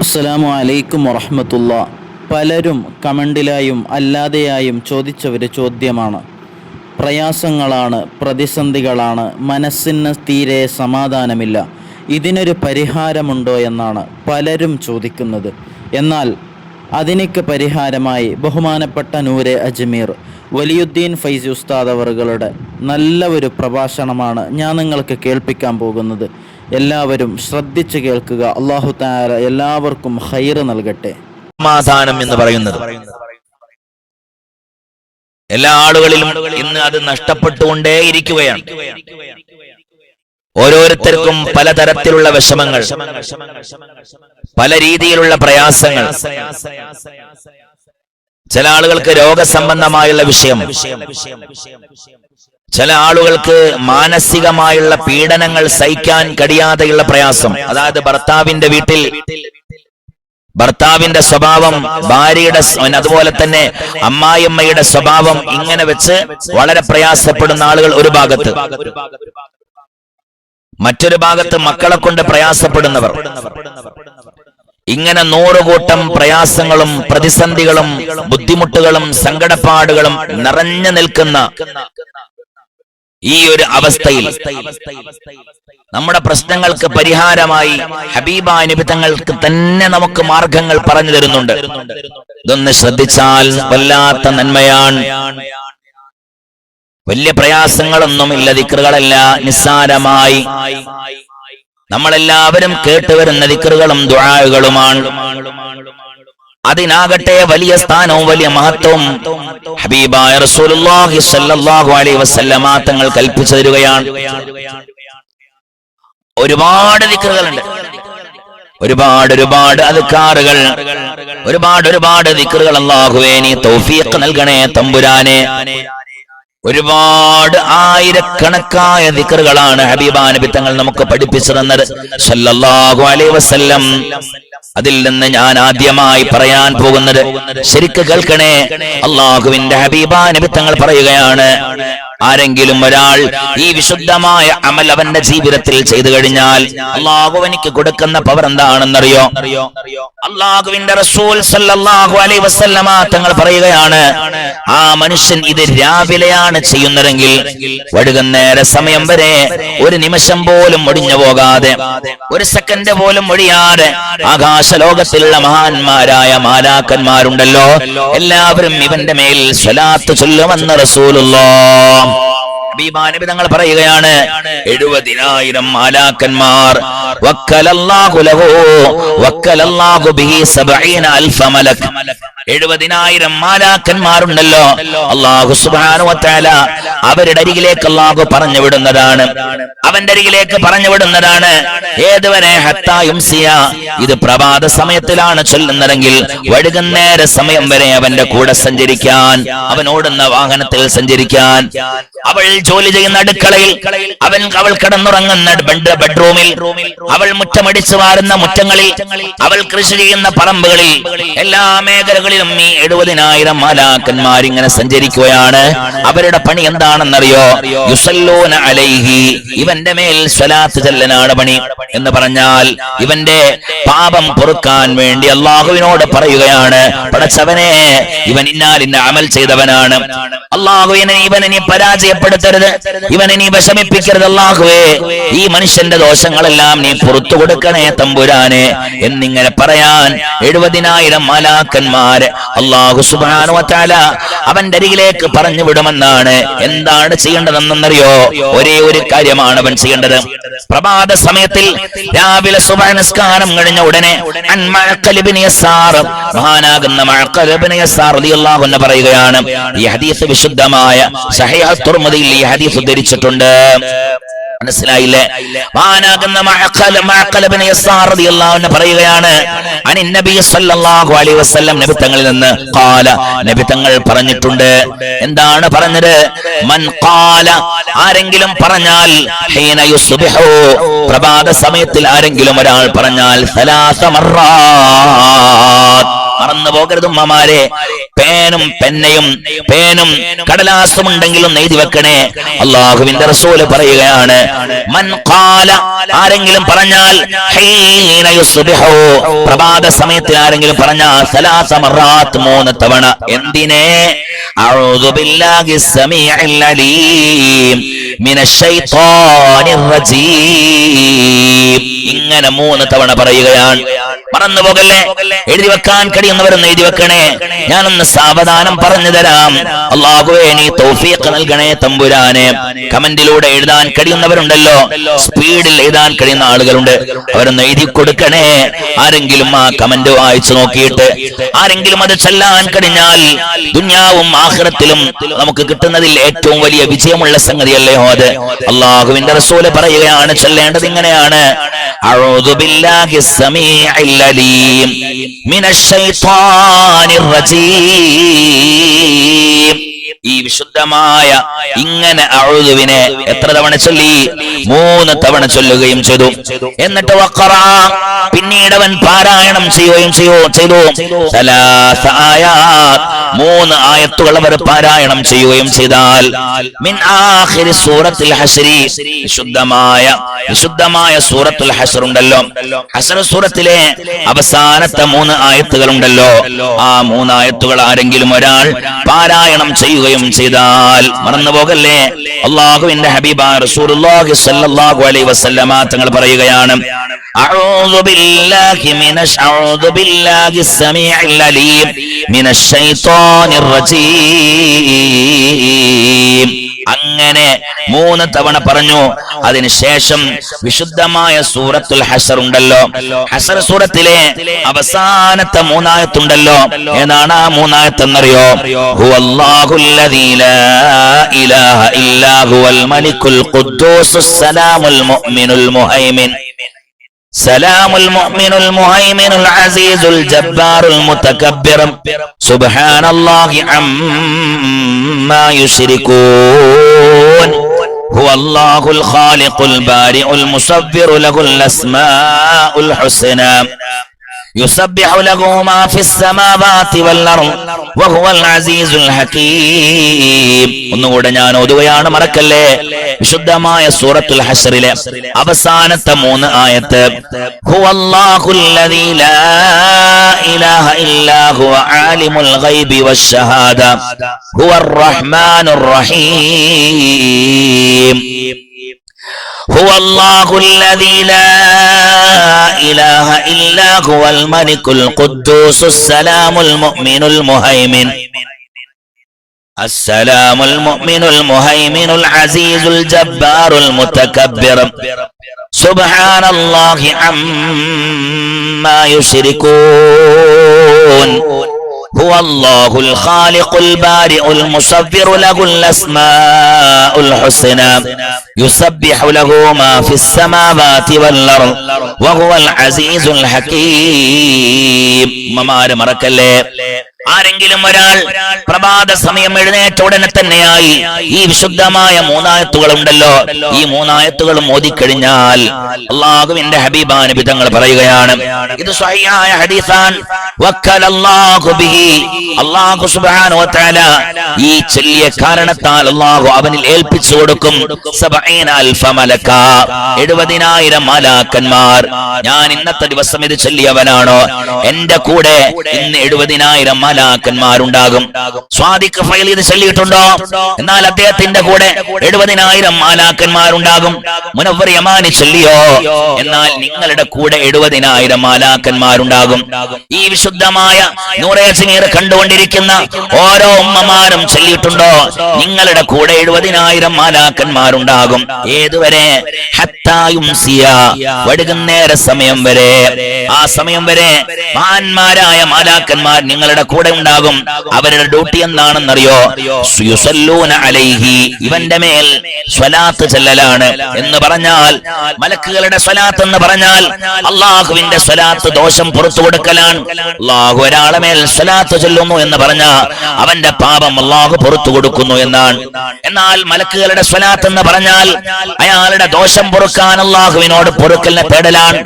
അസ്സലാമു അലൈക്കും വറഹ്മത്തുള്ളാഹി. പലരും കമൻറ്റിലായും അല്ലാതെയായും ചോദിച്ചൊരു ചോദ്യമാണ്. പ്രയാസങ്ങളാണ്, പ്രതിസന്ധികളാണ്, മനസ്സിന് തീരെ സമാധാനമില്ല, ഇതിനൊരു പരിഹാരമുണ്ടോ എന്നാണ് പലരും ചോദിക്കുന്നത്. എന്നാൽ അതിനൊക്കെ പരിഹാരമായി ബഹുമാനപ്പെട്ട നൂറെ അജ്മീർ വലിയുദ്ദീൻ ഫൈസി ഉസ്താദ് അവറുകളുടെ നല്ല ഒരു പ്രഭാഷണമാണ് ഞാൻ നിങ്ങൾക്ക് കേൾപ്പിക്കാൻ പോകുന്നത്. എല്ലാവരും ശ്രദ്ധിച്ചു കേൾക്കുക. അല്ലാഹു തആല എല്ലാവർക്കും ഖൈറ് നൽകട്ടെ. സമാധാനം എന്ന് പറയുന്നത് എല്ലാ ആളുകളിലും ഇന്ന് അത് നഷ്ടപ്പെട്ടുകൊണ്ടേയിരിക്കുകയാണ്. ഓരോരുത്തർക്കും പലതരത്തിലുള്ള വിഷമങ്ങൾ, പല രീതിയിലുള്ള പ്രയാസങ്ങൾ. ചില ആളുകൾക്ക് രോഗസംബന്ധമായുള്ള വിഷയം, ചില ആളുകൾക്ക് മാനസികമായുള്ള പീഡനങ്ങൾ സഹിക്കാൻ കഴിയാതെയുള്ള പ്രയാസം. അതായത് ഭർത്താവിന്റെ വീട്ടിൽ ഭർത്താവിന്റെ സ്വഭാവം, ഭാര്യയുടെ അതുപോലെ തന്നെ അമ്മായിയമ്മയുടെ സ്വഭാവം ഇങ്ങനെ വെച്ച് വളരെ പ്രയാസപ്പെടുന്ന ആളുകൾ ഒരു ഭാഗത്ത്, മറ്റൊരു ഭാഗത്ത് മക്കളെ കൊണ്ട് പ്രയാസപ്പെടുന്നവർ. ഇങ്ങനെ 100 കൂട്ടം പ്രയാസങ്ങളും പ്രതിസന്ധികളും ബുദ്ധിമുട്ടുകളും സങ്കടപ്പാടുകളും നിറഞ്ഞു നിൽക്കുന്ന ഈ ഒരു അവസ്ഥയിൽ നമ്മുടെ പ്രശ്നങ്ങൾക്ക് പരിഹാരമായി ഹബീബായ നബി തങ്ങൾക്ക് തന്നെ നമുക്ക് മാർഗങ്ങൾ പറഞ്ഞു തരുന്നുണ്ട്. ഇതൊന്ന് ശ്രദ്ധിച്ചാൽ വല്ലാത്ത നന്മയാണ്. വലിയ പ്രയാസങ്ങളൊന്നുമില്ല, ദിക്റുകളല്ല, നിസ്സാരമായി നമ്മളെല്ലാവരും കേട്ടുവരുന്ന ദിക്റുകളും ദുആകളുമാണ്. അതിനാകട്ടെ വലിയ സ്ഥാനവും വലിയ മഹത്വവും ഹബീബായ റസൂലുള്ളാഹി സ്വല്ലല്ലാഹു അലൈഹി വസല്ലമ തങ്ങൾ കൽപ്പിച്ചു തരികയാണ്. ഒരുപാട് ദിക്റുകളുണ്ട്, ഒരുപാട് അദ്കാറുകൾ, ഒരുപാട് ദിക്റുകൾ. അല്ലാഹുവേ നീ തൗഫീഖ് നൽകണേ തമ്പുരാനെ. ഒരുപാട് ആയിരക്കണക്കായ ദിക്റുകളാണ് ഹബീബായ നബി തങ്ങൾ നമുക്ക് പഠിപ്പിച്ചു തന്നത് സല്ലല്ലാഹു അലൈഹി വസല്ലം. അതിൽ നിന്ന് ഞാൻ ആദ്യമായി പറയാൻ പോകുന്നത്, ശരിക്ക് കേൾക്കണേ, അല്ലാഹുവിന്റെ ഹബീബായ നബി തങ്ങൾ പറയുകയാണ്, ആരെങ്കിലും ഒരാൾ ഈ വിശുദ്ധമായ അമൽ അവന്റെ ജീവിതത്തിൽ ചെയ്തു കഴിഞ്ഞാൽ അല്ലാഹു അവനിക്ക് കൊടുക്കുന്ന പവർ എന്താണെന്നറിയോ? അല്ലാഹുവിന്റെ റസൂൽ സല്ലല്ലാഹു അലൈഹി വസല്ലമ തങ്ങൾ പറയുകയാണ്, ആ മനുഷ്യൻ ഇത് രാവിലെയാണ് ചെയ്യുന്നതെങ്കിൽ വൈകുന്നേര സമയം വരെ ഒരു നിമിഷം പോലും ഒടിഞ്ഞു പോകാതെ, ഒരു സെക്കൻഡ് പോലും ഒഴിയാതെ ആകാശലോകത്തിലുള്ള മഹാന്മാരായ മാലാക്കന്മാരുണ്ടല്ലോ, എല്ലാവരും ഇവന്റെ മേൽ സ്വലാത്ത് ചൊല്ലുമെന്ന് റസൂലുള്ളാഹ് ഹബീബാനബി തങ്ങൾ പറയുകയാണ്, 70,000 മാലാക്കന്മാർ വക്കലല്ലാഹു ലഹു വക്കലല്ലാഹു ബിഹി 70,000 മലക്. 70,000 മാലാക്കന്മാരുണ്ടല്ലോ, അല്ലാഹു സുബ്ഹാനഹു വ തആല അവരുടെ അരികിലേക്ക് അല്ലാഹു പറഞ്ഞു വിടുന്നതാണ്, അവന്റെ അരികിലേക്ക് പറഞ്ഞു വിടുന്നതാണ്. ഏതുവരെ? ഹത്താ യുംസിയ, ഇത് പ്രഭാത സമയത്തിലാണ് ചൊല്ലുന്നതെങ്കിൽ വൈകുന്നേര സമയം വരെ അവന്റെ കൂടെ സഞ്ചരിക്കാൻ, അവൻ ഓടുന്ന വാഹനത്തിൽ സഞ്ചരിക്കാൻ, അവൾ ജോലി ചെയ്യുന്ന അടുക്കളയിൽ, അവൾ കിടന്നുറങ്ങുന്ന ബെഡ്റൂമിൽ, അവൾ മുറ്റമടിച്ചു വാരുന്ന മുറ്റങ്ങളിൽ, അവൾ കൃഷി ചെയ്യുന്ന പറമ്പുകളിൽ, എല്ലാ മേഖലകളിലും ഈ 70,000 മാലാക്കന്മാർ ഇങ്ങനെ സഞ്ചരിക്കുകയാണ്. അവരുടെ പണി എന്താണെന്നറിയോ? യുസല്ലൂന അലൈഹി, ഇവന്റെ മേൽ സ്വലാത്ത് ചൊല്ലനാണ് പണി. എന്ന് പറഞ്ഞാൽ ഇവന്റെ പാപം പൊറുക്കാൻ വേണ്ടി അല്ലാഹുവിനോട് പറയുകയാണ്, പടച്ചവനെ, ഇവൻ ഇന്നാലിന്റെ അമൽ ചെയ്തവനാണ്, അല്ലാഹുവിനെ ഇവനെ പരാജയപ്പെടുത്തരുത്, ഇവനെ നീ വിഷമിപ്പിക്കരുത്, അല്ലാഹുവേ ഈ മനുഷ്യന്റെ ദോഷങ്ങളെല്ലാം നീ പുറത്തു കൊടുക്കണേ തമ്പുരാനെ എന്നിങ്ങനെ പറയാൻ 70,000 മാലാക്കന്മാരെ അല്ലാഹു സുബ്ഹാനഹു വ തആല അവന്റെ അരികിലേക്ക് പറഞ്ഞു വിടുമെന്നാണ്. എന്താണ് ചെയ്യേണ്ടതെന്നറിയോ? ഒരേ ഒരു കാര്യമാണ് അവൻ ചെയ്യേണ്ടത്. പ്രഭാത സമയത്തിൽ രാവിലെ സുബ്ഹ് നിസ്കാരം കഴിഞ്ഞ ഉടനെ മഅഖൽ ഇബ്നു യസാർ, മഹാനാകുന്ന മഅഖൽ ഇബ്നു യസാർ റളിയല്ലാഹു അൻഹു പറയുകയാണ്, ഈ ഹദീസ് വിശുദ്ധമായ സഹീഹ് തുർമുദിയിൽ ഈ ഹദീസ് ഉദ്ധരിച്ചിട്ടുണ്ട്. മനസ്സിലായില്ലേ? മഹാനാകുന്ന മഅഖൽ ഇബ്നു യസാർ റളിയല്ലാഹു അൻഹു പറയുകയാണ്, അനി നബി സല്ലല്ലാഹു അലൈഹി വസല്ലം, നബി തങ്ങളിൽ നിന്ന് ഖാല, നബി തങ്ങൾ പറഞ്ഞിട്ടുണ്ട്. എന്താണ് പറഞ്ഞത്? മൻ ഖാല, ആരെങ്കിലും പറഞ്ഞാൽ, ഹീന യുസ്ബിഹു, പ്രഭാത സമയത്തിൽ ആരെങ്കിലും ഒരാൾ പറഞ്ഞാൽ, 3 മർറാത്ത്, മറന്നു പോകരുത് ഉമ്മമാരെ. പേനും കടലാസും ഉണ്ടെങ്കിലും എഴുതി വെക്കണേ. അള്ളാഹുവിന്റെ റസൂല് പറയുകയാണ്, മൻ ഖാല, ആരെങ്കിലും പറഞ്ഞാൽ, ഹീന യുസ്ബിഹു, പ്രഭാത സമയത്ത് ആരെങ്കിലും പറഞ്ഞാൽ, സലാസ മറാത്ത്, 3 തവണ. എന്തിനെ? അഊദു ബില്ലാഹി സമീഇൽ അലീം മിനശ് ശൈത്വാനിർ റജീം. ഇങ്ങനെ 3 തവണ പറയുകയാണ്. മറന്നു പോകല്ലേ. എഴുതി വെക്കാൻ കഴിയുന്നവരൊന്ന് എഴുതി വെക്കണേ. ഞാനൊന്ന് സാവധാനം പറഞ്ഞു തരാം. അല്ലാഹുവേ, നീ തൗഫീഖ് നൽകണേ തമ്പുരാനെ. കമന്റിലൂടെ എഴുതാൻ കഴിയുന്നവരുണ്ടല്ലോ, സ്പീഡിൽ എഴുതാൻ കഴിയുന്ന ആളുകളുണ്ട്, അവരൊന്ന് എഴുതി കൊടുക്കണേ. ആരെങ്കിലും ആ കമന്റ് വായിച്ചു നോക്കിയിട്ട് ആരെങ്കിലും അത് ചൊല്ലാൻ കഴിഞ്ഞാൽ ദുനിയാവും ആഖിറത്തിലും നമുക്ക് കിട്ടുന്നതിൽ ഏറ്റവും വലിയ വിജയമുള്ള സംഗതിയല്ലേ അത്. അല്ലാഹുവിന്റെ റസൂല് പറയുകയാണ്, ചൊല്ലേണ്ടത് ഇങ്ങനെയാണ്, അഊദു ബില്ലാഹി സമീഇൽ അലീം മിനശ് ശൈത്വാനിർ റജീം. ഈ വിശുദ്ധമായ ഇങ്ങനെ അഊദുവിനെ എത്ര തവണ ചൊല്ലി? 3 തവണ ചൊല്ലുകയും ചെയ്തു. എന്നിട്ട് വഖറ, പിന്നീട് അവൻ പാരായണം ചെയ്യുകയും ചെയ്തു. 3 ആയാത്ത്, 3 ആയത്തുകൾ അവർ പാരായണം ചെയ്യുകയും ചെയ്താൽ, മിൻ ആഖിരി സൂറത്തുൽ ഹശ്രി, വിശുദ്ധമായ സൂറത്തുൽ ഹശ്ർ ഉണ്ടല്ലോ, ഹശ്ർ സൂറത്തിലെ അവസാനത്തെ 3 ആയത്തുകൾ ഉണ്ടല്ലോ, ആ 3 ആയത്തുകൾ ആരെങ്കിലും ഒരാൾ പാരായണം ചെയ്യുകയും ചെയ്താൽ, മറന്നുപോകല്ലേ. അല്ലാഹുവിന്റെ ഹബീബായ റസൂലുള്ളാഹി സ്വല്ലല്ലാഹു അലൈഹി വസല്ലമ തങ്ങൾ പറയുകയാണ്, അഊദു ബില്ലാഹി സമീഇൽ അലീം മിനശ് ശൈത്വാനിർ റജീം. അങ്ങനെ 3 തവണ പറഞ്ഞു. അതിനുശേഷം വിശുദ്ധമായ സൂറത്തുൽ ഹശ്ർ ഉണ്ടല്ലോ, ഹശ്ർ സൂറത്തിലെ അവസാനത്തെ 3 ആയത്തുണ്ടല്ലോ, ഏതാണ് ആ 3 ആയത്തെന്നറിയോ? ഹുവല്ലാഹുല്ലദീ ലാ ഇലാഹ ഇല്ലാ ഹുവൽ മലിക്കുൽ ഖുദ്ദൂസുസ് സലാമുൽ മുഅ്മിനുൽ മുഹൈമിൻ സലാമുൽ മുഅ്മിനുൽ മുഹൈമിനുൽ അസീസുൽ ജബ്ബാറുൽ മുതകബ്ബിർ സുബ്ഹാനല്ലാഹി അമ്മാ യുശ്രികൂൻ ഹുവല്ലാഹുൽ ഖാലിഖുൽ ബാരിഉൽ മുസവ്വിറു ലഹുൽ അസ്മാഉൽ ഹുസ്നാ യുസബ്ബിഹു ലഹു മാ ഫിസ് സമാവാതി വൽ അർദ് വഹുവൽ അസീസുൽ ഹകീം. ഒന്നുകൂടെ ഞാൻ ഓതുകയാണ്, മറക്കല്ലേ. വിശുദ്ധമായ സൂറത്തുൽ ഹശ്റിലെ അവസാനത്തെ 3 ആയത്ത്, ഹുവല്ലാഹുല്ലദീ ലാ ഇലാഹ ഇല്ലാ ഹുവ ആലിമുൽ ഗൈബി വശഹാദ ഹുവർ റഹ്മാനുർ റഹീം. هو الله الذي لا إله إلا هو الملك القدوس السلام المؤمن المهيمن السلام المؤمن المهيمن العزيز الجبار المتكبر سبحان الله عما يشركون هو الله الخالق البارئ المصور له الأسماء الحسنى يسبح له ما في السماوات والأرض وهو العزيز الحكيم. മമാര മറക്കല്ലേ. ആരെങ്കിലും ഒരാൾ പ്രഭാത സമയം എഴുന്നേറ്റ ഉടനെ തന്നെയായി ഈ വിശുദ്ധമായ 3 ആയത്തുകൾ ഉണ്ടല്ലോ, ഈ 3 ആയത്തുകളും ഓതിക്കഴിഞ്ഞാൽ അല്ലാഹുവിന്റെ ഹബീബായ നബി തങ്ങൾ പറയുകയാണ്, ഇത് സ്വഹീഹായ ഹദീസാൻ, വക്കലല്ലാഹു ബിഹി, അല്ലാഹു സുബ്ഹാനഹു വ തആല ഈ ചൊല്ലിയ കാരണത്താൽ അല്ലാഹു അവനിൽ ഏൽപ്പിച്ചു കൊടുക്കും 70000 മലക, 70000 മാലാക്കന്മാർ. ഞാൻ ഇന്നത്തെ ദിവസം ഇത് ചൊല്ലിയവനാണോ, എന്റെ കൂടെ ഇന്ന് 70000 മാലാക്കന്മാരുണ്ടാകും. സ്വാദിഖ് ഫൈൽ ഇത് ചൊല്ലിയിട്ടുണ്ടോ, എന്നാൽ അദ്ദേഹത്തിന്റെ കൂടെ 70000 മാലാക്കന്മാരുണ്ടാകും. മുനവ്വർ യമാനി ചൊല്ലിയോ, എന്നാൽ നിങ്ങളുടെ കൂടെ 70000 മാലാക്കന്മാരുണ്ടാകും. ഈ വിശുദ്ധമായ നൂറെ സിംഗർ കണ്ടുകൊണ്ടിരിക്കുന്ന ഓരോ ഉമ്മമാരും ചൊല്ലിയിട്ടുണ്ടോ, നിങ്ങളുടെ കൂടെ 70000 മാലാക്കന്മാരുണ്ടാകും. ഏതുവരെ? ഹത്താ യുംസിയ, വൈകുന്നേര സമയം വരെ. ആ സമയം വരെ മഹാന്മാരായ മാലാക്കന്മാർ നിങ്ങളുടെ കൂടെ കൂടെ ഉണ്ടാകും. അവരുടെ ഡ്യൂട്ടി എന്താണെന്നറിയോ? യുസല്ലൂന അലൈഹി, ഇവന്റെ മേൽ സ്വലാത്ത് ചെല്ലലാണ്. എന്ന് പറഞ്ഞാൽ മലക്കുകളുടെ സ്വലാത്ത് എന്ന് പറഞ്ഞാൽ അള്ളാഹുവിന്റെ സ്വലാത്ത് ദോഷം പുറത്തു കൊടുക്കലാണ്. അള്ളാഹു ഒരാളെ മേൽ സ്വലാത്ത് ചൊല്ലുന്നു എന്ന് പറഞ്ഞാൽ അവന്റെ പാപം അള്ളാഹു പുറത്തു കൊടുക്കുന്നു എന്നാണ്. എന്നാൽ മലക്കുകളുടെ സ്വലാത്ത് എന്ന് പറഞ്ഞാൽ അയാളുടെ ദോഷം പൊറുക്കാൻ അള്ളാഹുവിനോട് പൊറുക്കലിനെ തേടലാണ്.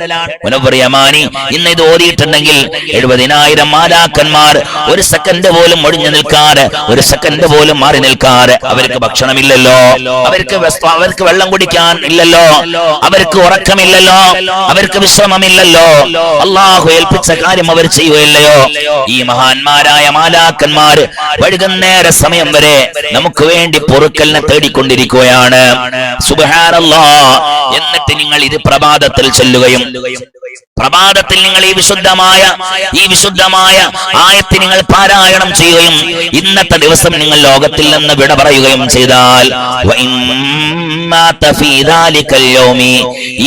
മുനവ്വറിയമാനി ഇന്ന് ഇത് ഓതിയിട്ടുണ്ടെങ്കിൽ 70,000 മാലാക്കന്മാർ ഒരു സെക്കൻഡ് പോലും ഒഴിഞ്ഞു നിൽക്കാതെ, ഒരു സെക്കൻഡ് പോലും മാറി നിൽക്കാതെ, അവർക്ക് ഭക്ഷണമില്ലല്ലോ, അവർക്ക് വെള്ളം കുടിക്കാൻ ഇല്ലല്ലോ, അവർക്ക് ഉറക്കമില്ലല്ലോ, അവർക്ക് വിശ്രമമില്ലല്ലോ, അള്ളാഹു ഏൽപ്പിച്ച കാര്യം അവർ ചെയ്യുകയില്ലയോ? ഈ മഹാന്മാരായ മാലാക്കന്മാർ വൈകുന്നേര സമയം വരെ നമുക്ക് വേണ്ടി പൊറുക്കലിനെ തേടിക്കൊണ്ടിരിക്കുകയാണ്. സുബ്ഹാനല്ലാഹ്. എന്നിട്ട് നിങ്ങൾ ഇത് പ്രഭാതത്തിൽ ചൊല്ലുകയും, പ്രഭാതത്തിൽ നിങ്ങൾ ഈ വിശുദ്ധമായ ആയത്ത് നിങ്ങൾ പാരായണം ചെയ്യുകയും ഇന്നത്തെ ദിവസം നിങ്ങൾ ലോകത്തിൽ നിന്ന് വിട പറയുകയും ചെയ്താൽ,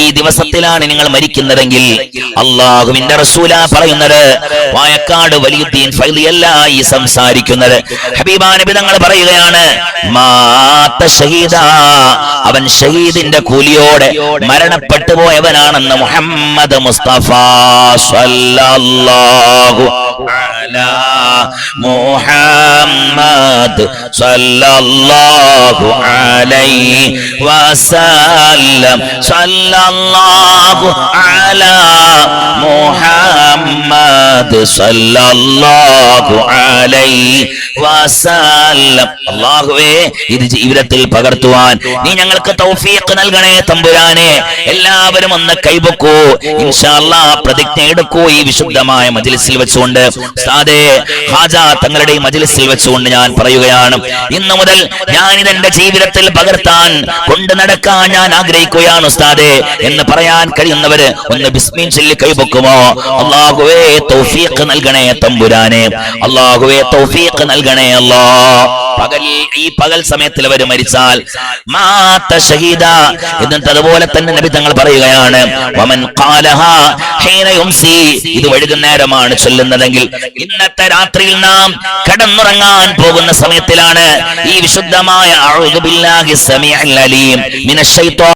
ഈ ദിവസത്തിലാണ് നിങ്ങൾ മരിക്കുന്നതെങ്കിൽ അള്ളാഹുവിന്റെ റസൂല പറയുന്നത്, വായക്കാട് വലിയുദ്ദീൻ ഫൈലിയല്ല ഈ സംസാരിക്കുന്നത്, ഹബീബാ നബി തങ്ങൾ പറയുകയാണ്, മാത ഷഹീദ, അവൻ ഷഹീദിന്റെ കൂലിയോടെ മരണപ്പെട്ടു പോയവനാണെന്ന് മുഹമ്മദ് മുസ്തഫ സല്ലല്ലാഹു അലാ മുഹമ്മദ് സല്ലല്ലാഹു അലൈഹി വസല്ലം, സല്ലല്ലാഹു അലാ മുഹമ്മദ് സല്ലല്ലാഹു അലൈഹി വസല്ലം. അല്ലാഹുവേ, ഇത് ജീവിതത്തിൽ പകർത്തുവാൻ നീ ഞങ്ങൾക്ക് തൗഫീഖ് നൽകണേ തമ്പുരാനെ. എല്ലാവരും ഒന്ന് കൈപൊക്കൂ, ഇൻഷാ അല്ലാഹ് പ്രതിജ്ഞ എടുക്കൂ. ഈ വിശുദ്ധമായ മജ്ലിസിൽ വെച്ചുകൊണ്ട് ഉസ്താദേ ഹാജ തങ്ങളുടെ ഈ മജ്ലിസിൽ വെച്ചുകൊണ്ട് ഞാൻ പറയുകയാണ്, ഇന്നു മുതൽ ഞാൻ ഇതെന്റെ ജീവിതത്തിൽ പകർത്താൻ കൊണ്ടു നടക്കാൻ ഞാൻ ആഗ്രഹിക്കുകയാണ് ഉസ്താദേ എന്ന് പറയാൻ കഴിയുന്നവര് ഒന്ന് ബിസ്മിൻ ചൊല്ലി കൈപൊക്കുമോ? അല്ലാഹുവേ തൗഫീഖ് നൽകണേ തമ്പുരാനെ, അല്ലാഹുവേ തൗഫീഖ് നൽകണേ അല്ലാഹ്. ഈ പകൽ സമയത്തിൽ അവർ മരിച്ചാൽ മാത ഷഹീദ. എന്നിട്ട് അതുപോലെ തന്നെ നബി തങ്ങൾ പറയുകയാണ്, വമൻ ഖാലഹാ ഹീന യുംസി, ഇത് വൈകുന്നേരമാണ് ചൊല്ലുന്നതെങ്കിൽ ഇന്നത്തെ രാത്രിയിൽ നാം കടന്നുറങ്ങാൻ പോകുന്ന സമയത്തിലാണ് ഈ വിശുദ്ധമായ അഊദു ബില്ലാഹി സമീഉൽ അലീം മിനശ് ശൈത്വാനിർ